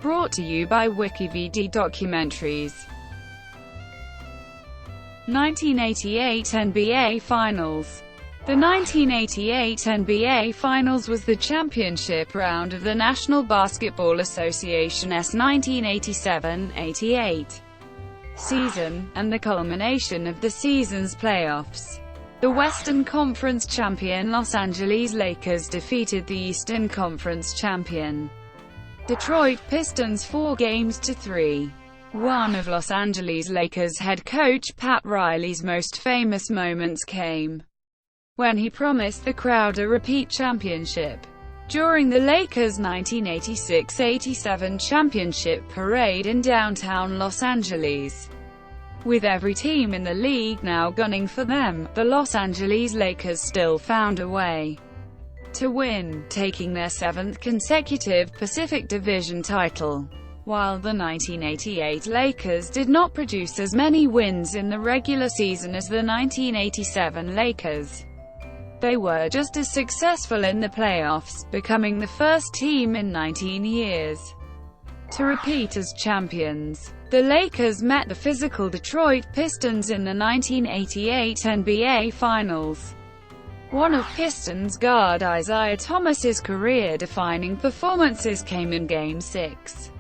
Brought to you by WikiVidi Documentaries. 1988 NBA Finals. The 1988 NBA Finals was the championship round of the National Basketball Association's 1987-88 season, and the culmination of the season's playoffs. The Western Conference champion Los Angeles Lakers defeated the Eastern Conference champion Detroit Pistons 4-3. One of Los Angeles Lakers head coach Pat Riley's most famous moments came when he promised the crowd a repeat championship. During the Lakers' 1986-87 championship parade in downtown Los Angeles, with every team in the league now gunning for them, the Los Angeles Lakers still found a way to win, taking their seventh consecutive Pacific Division title. While the 1988 Lakers did not produce as many wins in the regular season as the 1987 Lakers, they were just as successful in the playoffs, becoming the first team in 19 years to repeat as champions. The Lakers met the physical Detroit Pistons in the 1988 NBA Finals. One of Pistons guard Isiah Thomas's career-defining performances came in Game 6.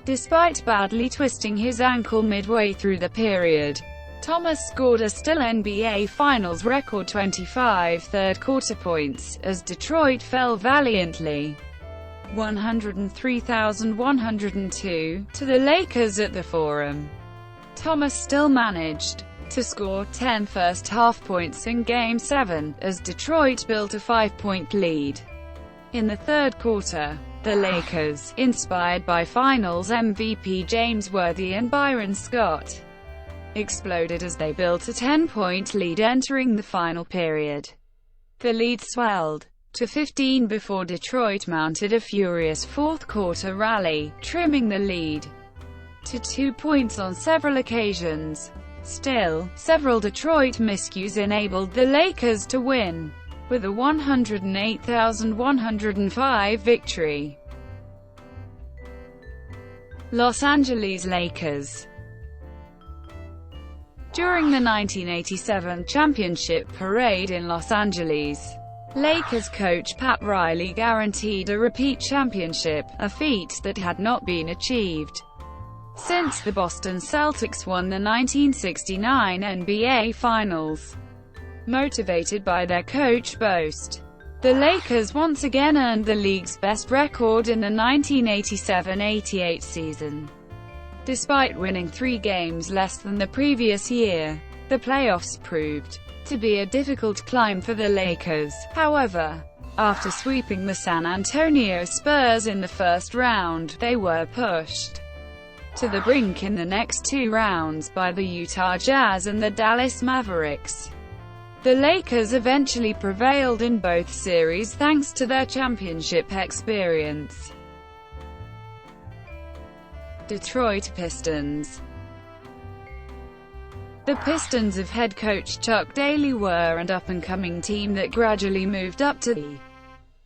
Despite badly twisting his ankle midway through the period, Thomas scored a still NBA Finals record 25 third-quarter points, as Detroit fell valiantly 103,102 to the Lakers at the Forum. Thomas still managed to score 10 first-half points in Game 7, as Detroit built a 5-point lead. In the third quarter, the Lakers, inspired by Finals MVP James Worthy and Byron Scott, exploded as they built a 10-point lead entering the final period. The lead swelled to 15 before Detroit mounted a furious fourth-quarter rally, trimming the lead to 2 points on several occasions. Still, several Detroit miscues enabled the Lakers to win, with a 108,105 victory. Los Angeles Lakers. During the 1987 championship parade in Los Angeles, Lakers coach Pat Riley guaranteed a repeat championship, a feat that had not been achieved since the Boston Celtics won the 1969 NBA Finals. Motivated by their coach boast, the Lakers once again earned the league's best record in the 1987-88 season. Despite winning 3 games less than the previous year, the playoffs proved to be a difficult climb for the Lakers. However, after sweeping the San Antonio Spurs in the first round, they were pushed to the brink in the next 2 rounds by the Utah Jazz and the Dallas Mavericks. The Lakers eventually prevailed in both series thanks to their championship experience. Detroit Pistons. The Pistons of head coach Chuck Daly were an up-and-coming team that gradually moved up to the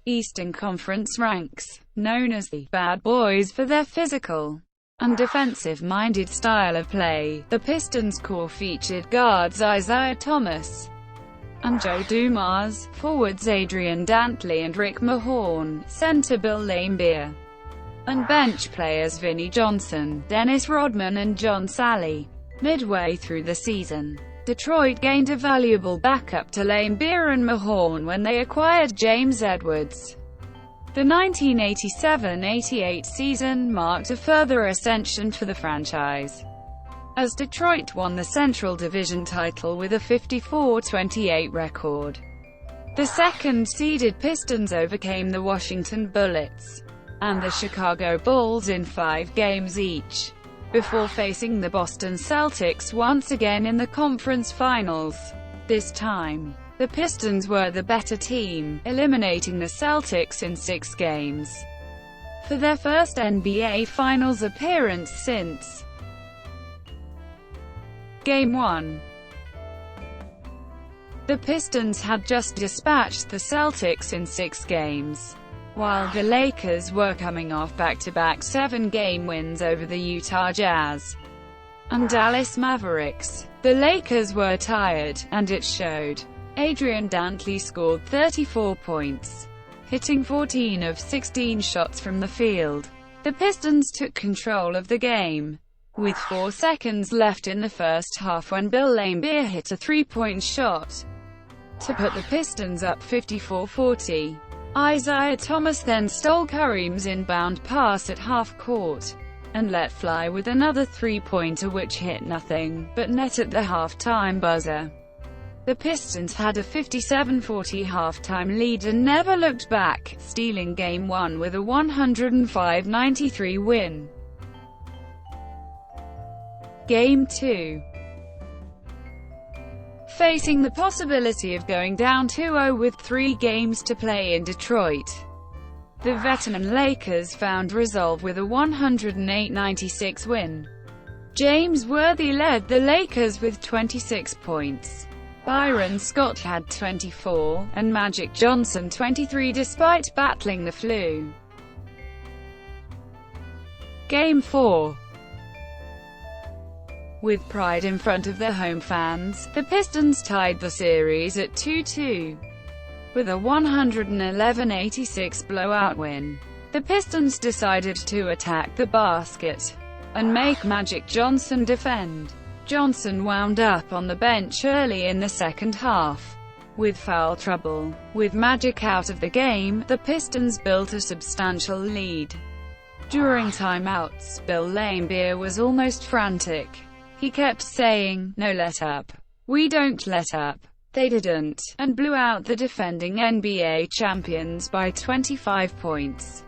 Eastern Conference ranks, known as the Bad Boys for their physical and defensive-minded style of play. The Pistons' core featured guards Isiah Thomas and Joe Dumars, forwards Adrian Dantley and Rick Mahorn, center Bill Laimbeer, and bench players Vinnie Johnson, Dennis Rodman and John Salley. Midway through the season, Detroit gained a valuable backup to Laimbeer and Mahorn when they acquired James Edwards. The 1987-88 season marked a further ascension for the franchise, as Detroit won the Central Division title with a 54-28 record. The second-seeded Pistons overcame the Washington Bullets and the Chicago Bulls in 5 games each, before facing the Boston Celtics once again in the conference finals. This time, the Pistons were the better team, eliminating the Celtics in 6 games for their first NBA Finals appearance since Game 1. The Pistons had just dispatched the Celtics in 6 games. While the Lakers were coming off back-to-back 7-game wins over the Utah Jazz and Dallas Mavericks, the Lakers were tired, and it showed. Adrian Dantley scored 34 points, hitting 14 of 16 shots from the field. The Pistons took control of the game, with 4 seconds left in the first half when Bill Laimbeer hit a three-point shot to put the Pistons up 54-40. Isiah Thomas then stole Kareem's inbound pass at half-court and let fly with another three-pointer which hit nothing but net at the halftime buzzer. The Pistons had a 57-40 halftime lead and never looked back, stealing Game 1 with a 105-93 win. Game 2. Facing the possibility of going down 2-0 with 3 games to play in Detroit, the veteran Lakers found resolve with a 108-96 win. James Worthy led the Lakers with 26 points. Byron Scott had 24, and Magic Johnson 23 despite battling the flu. Game 4. With pride in front of their home fans, the Pistons tied the series at 2-2. With a 111-86 blowout win, the Pistons decided to attack the basket and make Magic Johnson defend. Johnson wound up on the bench early in the second half with foul trouble. With Magic out of the game, the Pistons built a substantial lead. During timeouts, Bill Laimbeer was almost frantic. He kept saying, "No let up. We don't let up." They didn't, and blew out the defending NBA champions by 25 points.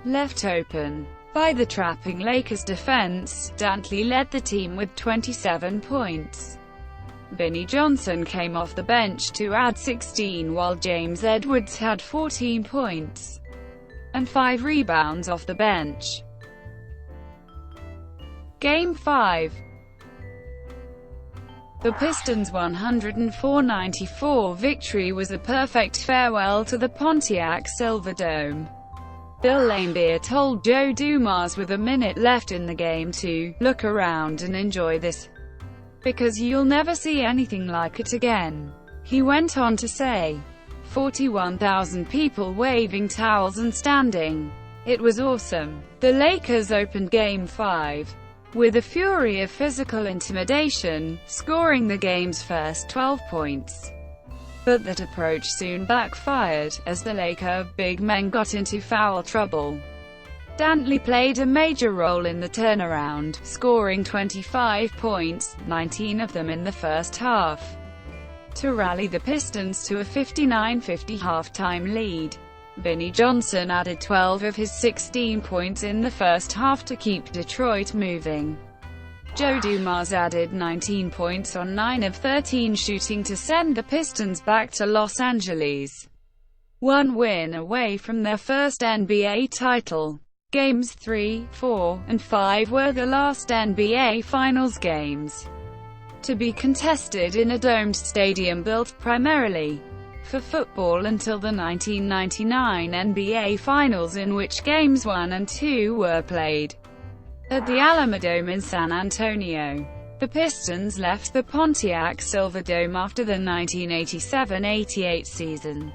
Left open by the trapping Lakers defense, Dantley led the team with 27 points. Vinnie Johnson came off the bench to add 16 while James Edwards had 14 points and 5 rebounds off the bench. Game 5. The Pistons' 104-94 victory was a perfect farewell to the Pontiac Silverdome. Bill Laimbeer told Joe Dumars with a minute left in the game to "Look around and enjoy this, because you'll never see anything like it again." He went on to say, 41,000 people waving towels and standing. It was awesome. The Lakers opened Game 5 with a fury of physical intimidation, scoring the game's first 12 points. But that approach soon backfired, as the Laker big men got into foul trouble. Dantley played a major role in the turnaround, scoring 25 points, 19 of them in the first half, to rally the Pistons to a 59-50 halftime lead. Vinnie Johnson added 12 of his 16 points in the first half to keep Detroit moving. Joe Dumars added 19 points on 9 of 13 shooting to send the Pistons back to Los Angeles, one win away from their first NBA title. Games 3, 4, and 5 were the last NBA Finals games to be contested in a domed stadium built primarily for football until the 1999 NBA Finals, in which Games 1 and 2 were played at the Alamodome in San Antonio. The Pistons left the Pontiac Silverdome after the 1987-88 season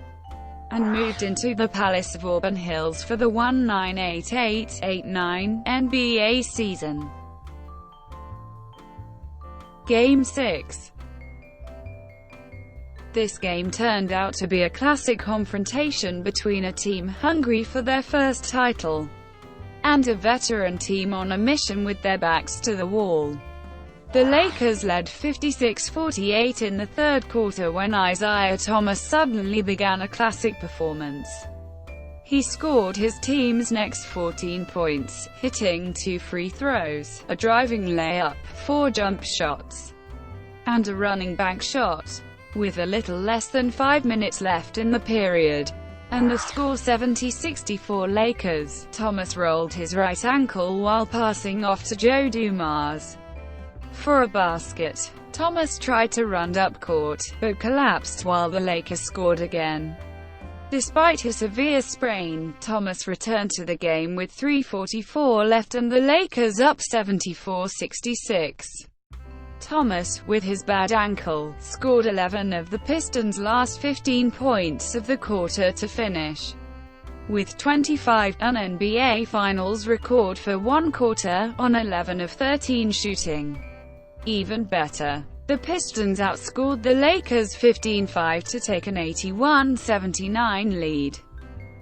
and moved into the Palace of Auburn Hills for the 1988-89 NBA season. Game 6. This game turned out to be a classic confrontation between a team hungry for their first title and a veteran team on a mission with their backs to the wall. The Lakers led 56-48 in the third quarter when Isiah Thomas suddenly began a classic performance. He scored his team's next 14 points, hitting 2 free throws, a driving layup, 4 jump shots, and a running bank shot. With a little less than 5 minutes left in the period, and the score 70-64 Lakers, Thomas rolled his right ankle while passing off to Joe Dumars for a basket. Thomas tried to run up court, but collapsed while the Lakers scored again. Despite a severe sprain, Thomas returned to the game with 3:44 left and the Lakers up 74-66. Thomas, with his bad ankle, scored 11 of the Pistons' last 15 points of the quarter to finish with 25, an NBA Finals record for one quarter, on 11 of 13 shooting. Even better, the Pistons outscored the Lakers 15-5 to take an 81-79 lead.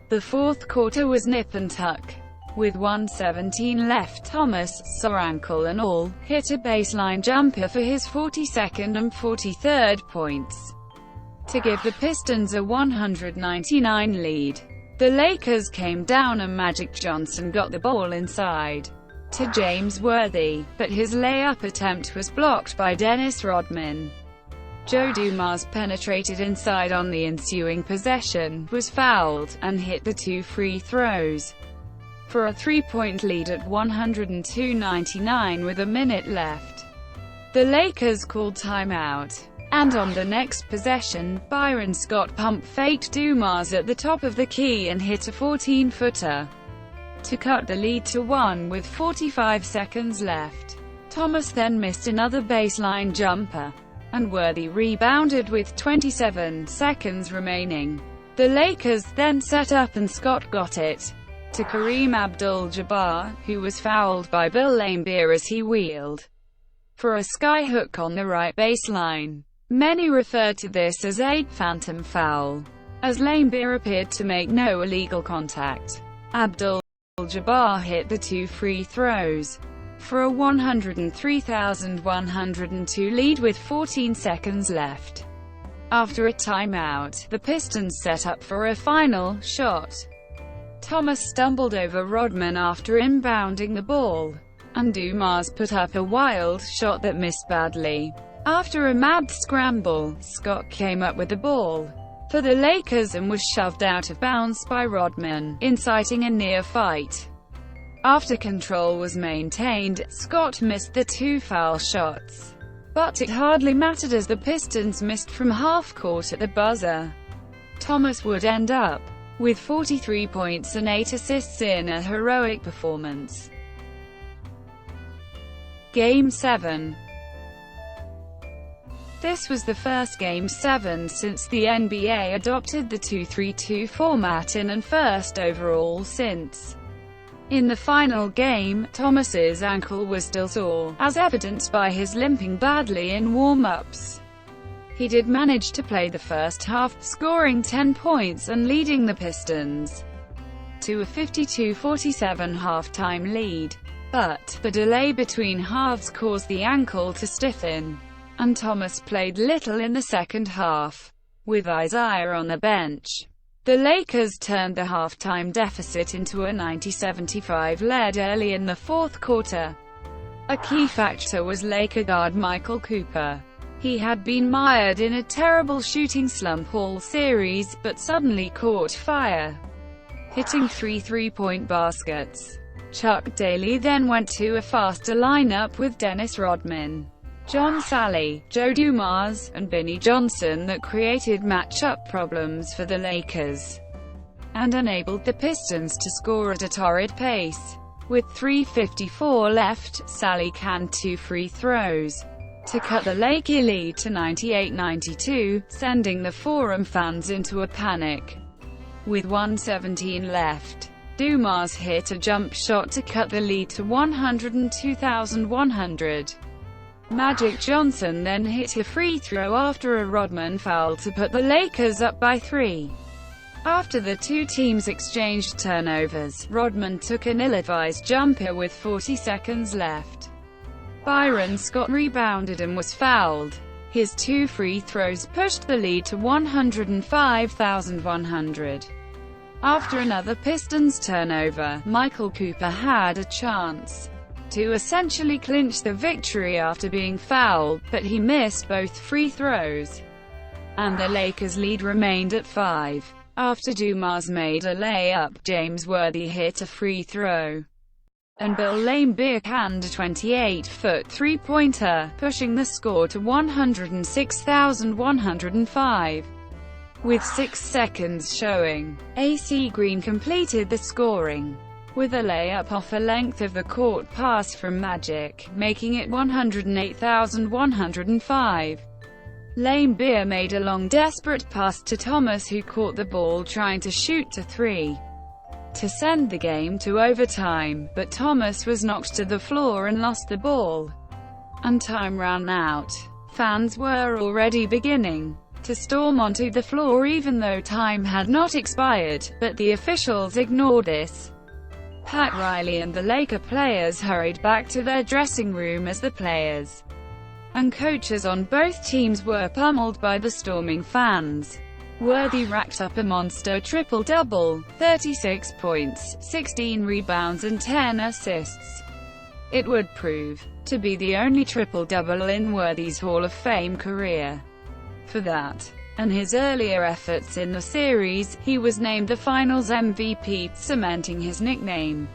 The fourth quarter was nip and tuck. With 1:17 left, Thomas, sore ankle and all, hit a baseline jumper for his 42nd and 43rd points to give the Pistons a 199 lead. The Lakers came down and Magic Johnson got the ball inside to James Worthy, but his layup attempt was blocked by Dennis Rodman. Joe Dumars penetrated inside on the ensuing possession, was fouled, and hit the 2 free throws for a 3-point lead at 102-99 with a minute left. The Lakers called timeout, and on the next possession, Byron Scott pump-faked Dumars at the top of the key and hit a 14-footer to cut the lead to 1 with 45 seconds left. Thomas then missed another baseline jumper, and Worthy rebounded with 27 seconds remaining. The Lakers then set up and Scott got it to Kareem Abdul-Jabbar, who was fouled by Bill Laimbeer as he wheeled for a skyhook on the right baseline. Many referred to this as a phantom foul, as Laimbeer appeared to make no illegal contact. Abdul-Jabbar hit the 2 free throws for a 103,102 lead with 14 seconds left. After a timeout, the Pistons set up for a final shot. Thomas stumbled over Rodman after inbounding the ball, and Dumars put up a wild shot that missed badly. After a mad scramble, Scott came up with the ball for the Lakers and was shoved out of bounds by Rodman, inciting a near fight. After control was maintained, Scott missed the 2 foul shots, but it hardly mattered as the Pistons missed from half-court at the buzzer. Thomas would end up with 43 points and 8 assists in a heroic performance. Game 7. This was the first Game 7 since the NBA adopted the 2-3-2 format and first overall since. In the final game, Thomas's ankle was still sore, as evidenced by his limping badly in warm-ups. He did manage to play the first half, scoring 10 points and leading the Pistons to a 52-47 halftime lead. But the delay between halves caused the ankle to stiffen, and Thomas played little in the second half. With Isiah on the bench, the Lakers turned the halftime deficit into a 90-75 lead early in the fourth quarter. A key factor was Laker guard Michael Cooper. He had been mired in a terrible shooting slump all series, but suddenly caught fire, hitting 3 three-point baskets. Chuck Daly then went to a faster lineup with Dennis Rodman, John Salley, Joe Dumars, and Vinnie Johnson that created matchup problems for the Lakers and enabled the Pistons to score at a torrid pace. With 3:54 left, Salley canned 2 free throws to cut the Laker lead to 98-92, sending the Forum fans into a panic. With 1:17 left, Dumars hit a jump shot to cut the lead to 102,100. Magic Johnson then hit a free throw after a Rodman foul to put the Lakers up by 3. After the two teams exchanged turnovers, Rodman took an ill-advised jumper with 40 seconds left. Byron Scott rebounded and was fouled. His 2 free throws pushed the lead to 105,100. After another Pistons turnover, Michael Cooper had a chance to essentially clinch the victory after being fouled, but he missed both free throws, and the Lakers' lead remained at 5. After Dumars made a layup, James Worthy hit a free throw, and Bill Laimbeer canned a 28-foot three-pointer, pushing the score to 106,105. With 6 seconds showing, AC Green completed the scoring with a layup off a length of the court pass from Magic, making it 108,105. Laimbeer made a long desperate pass to Thomas, who caught the ball trying to shoot to 3 to send the game to overtime, but Thomas was knocked to the floor and lost the ball, and time ran out. Fans were already beginning to storm onto the floor even though time had not expired, but the officials ignored this. Pat Riley and the Laker players hurried back to their dressing room as the players and coaches on both teams were pummeled by the storming fans. Worthy racked up a monster triple-double, 36 points, 16 rebounds and 10 assists. It would prove to be the only triple-double in Worthy's Hall of Fame career. For that, and his earlier efforts in the series, he was named the Finals MVP, cementing his nickname.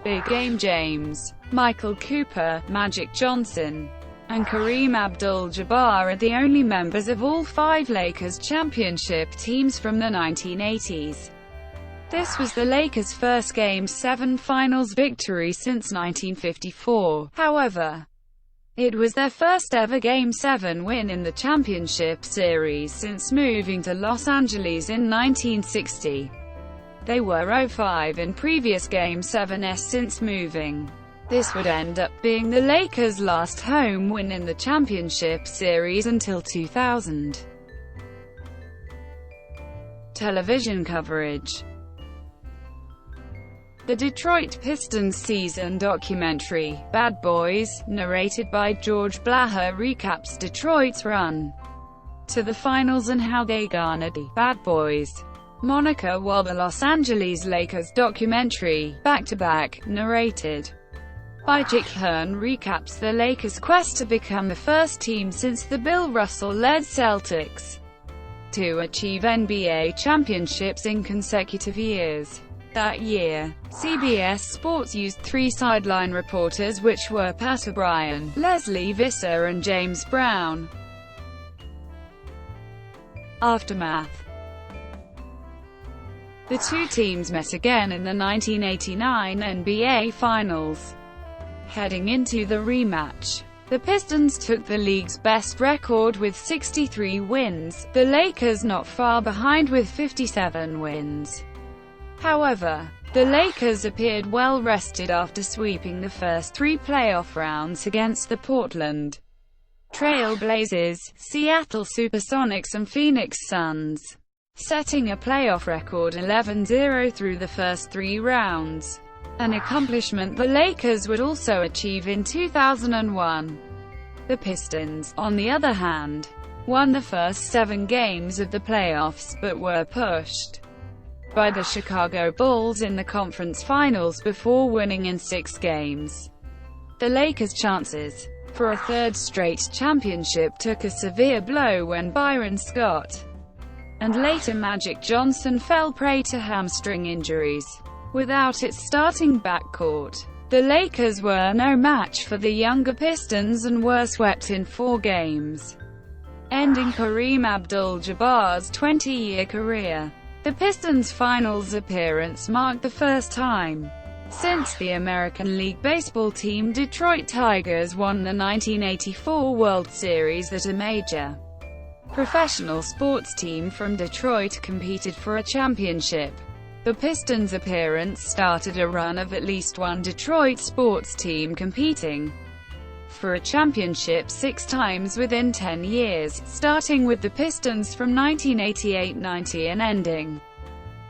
Big Game James, Michael Cooper, Magic Johnson, and Kareem Abdul-Jabbar are the only members of all 5 Lakers championship teams from the 1980s. This was the Lakers' first Game 7 Finals victory since 1954, however. It was their first ever Game 7 win in the championship series since moving to Los Angeles in 1960. They were 0-5 in previous Game 7s since moving. This would end up being the Lakers' last home win in the championship series until 2000. Television coverage. The Detroit Pistons season documentary, Bad Boys, narrated by George Blaher, recaps Detroit's run to the finals and how they garnered the Bad Boys moniker, while the Los Angeles Lakers documentary, Back to Back, narrated by Jick Hearn, recaps the Lakers' quest to become the first team since the Bill Russell-led Celtics to achieve NBA championships in consecutive years. That year, CBS Sports used 3 sideline reporters, which were Pat O'Brien, Leslie Visser and James Brown. Aftermath. The 2 teams met again in the 1989 NBA Finals. Heading into the rematch, the Pistons took the league's best record with 63 wins, the Lakers not far behind with 57 wins. However, the Lakers appeared well-rested after sweeping the first 3 playoff rounds against the Portland Trail Blazers, Seattle Supersonics and Phoenix Suns, setting a playoff record 11-0 through the first 3 rounds, an accomplishment the Lakers would also achieve in 2001. The Pistons, on the other hand, won the first 7 games of the playoffs, but were pushed by the Chicago Bulls in the conference finals before winning in 6 games. The Lakers' chances for a 3rd straight championship took a severe blow when Byron Scott and later Magic Johnson fell prey to hamstring injuries. Without its starting backcourt, the Lakers were no match for the younger Pistons and were swept in 4 games, ending Kareem Abdul-Jabbar's 20-year career. The Pistons' finals appearance marked the first time since the American League Baseball team Detroit Tigers won the 1984 World Series that a major professional sports team from Detroit competed for a championship. The Pistons' appearance started a run of at least one Detroit sports team competing for a championship 6 times within 10 years, starting with the Pistons from 1988-90 and ending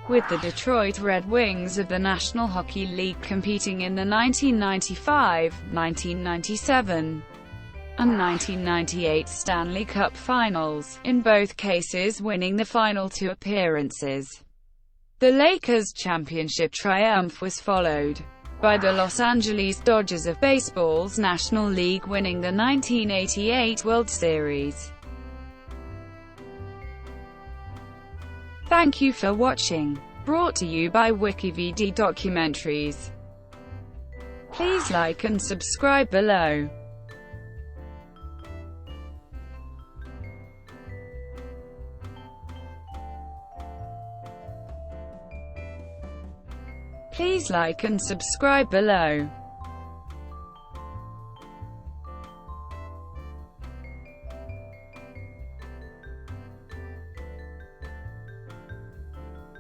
with the Detroit Red Wings of the National Hockey League competing in the 1995, 1997, and 1998 Stanley Cup Finals, in both cases winning the final 2 appearances. The Lakers' championship triumph was followed by the Los Angeles Dodgers of baseball's National League winning the 1988 World Series. Thank you for watching. Brought to you by WikiVidi Documentaries. Please like and subscribe below. please like and subscribe below.